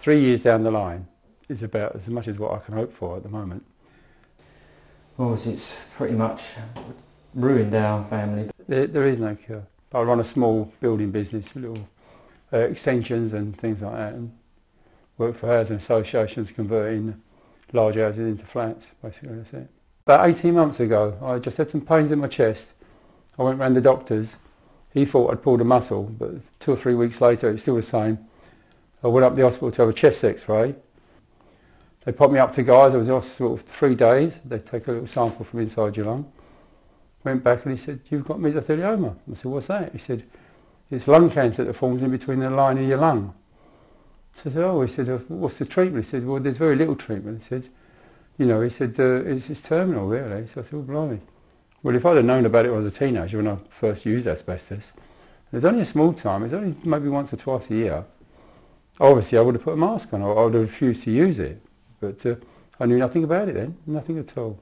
3 years down the line is about as much as what I can hope for at the moment. Well, it's pretty much ruined our family. There is no cure. I run a small building business, little extensions and things like that, and work for housing associations converting large houses into flats, basically, that's it. About 18 months ago, I just had some pains in my chest. I went round the doctor's. He thought I'd pulled a muscle, but 2 or 3 weeks later it's still the same. I went up to the hospital to have a chest x-ray. They popped me up to guys. I was in hospital for 3 days. They take a little sample from inside your lung. Went back and he said, "You've got mesothelioma." I said, "What's that?" He said, "It's lung cancer that forms in between the line of your lung." So I said, "Oh," he said, "What's the treatment?" He said, "Well, there's very little treatment." He said, he said, it's terminal, really." So I said, "Oh, blimey." Well, if I'd have known about it when I was a teenager, when I first used asbestos, it was only a small time, it was only maybe once or twice a year. Obviously, I would have put a mask on, or I would have refused to use it. But I knew nothing about it then, nothing at all.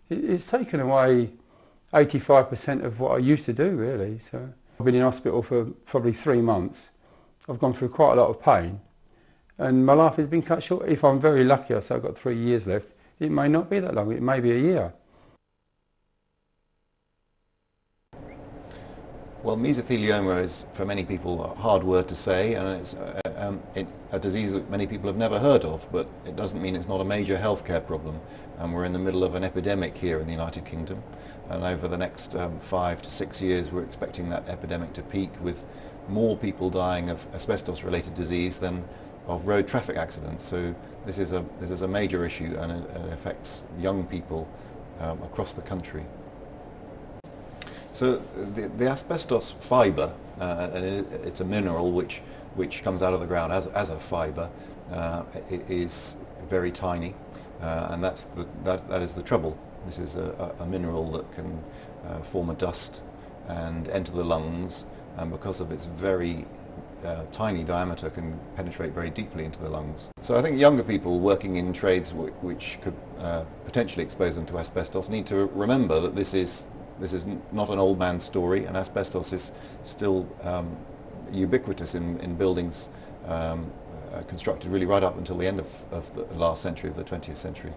It's taken away 85% of what I used to do, really. So I've been in hospital for probably 3 months. I've gone through quite a lot of pain, and my life has been cut short. If I'm very lucky, I say I've got 3 years left. It may not be that long, it may be a year. Well, mesothelioma is, for many people, a hard word to say, and it's a disease that many people have never heard of, but it doesn't mean it's not a major healthcare problem. And we're in the middle of an epidemic here in the United Kingdom, and over the next 5 to 6 years we're expecting that epidemic to peak, with more people dying of asbestos-related disease than of road traffic accidents. So this is a major issue, and it affects young people across the country. So the asbestos fibre, and it's a mineral which comes out of the ground as a fibre, is very tiny, and that is the trouble. This is a mineral that can form a dust and enter the lungs, and because of its very tiny diameter can penetrate very deeply into the lungs. So I think younger people working in trades which could potentially expose them to asbestos need to remember that this is not an old man's story, and asbestos is still ubiquitous in buildings constructed really right up until the end of the last century of the 20th century.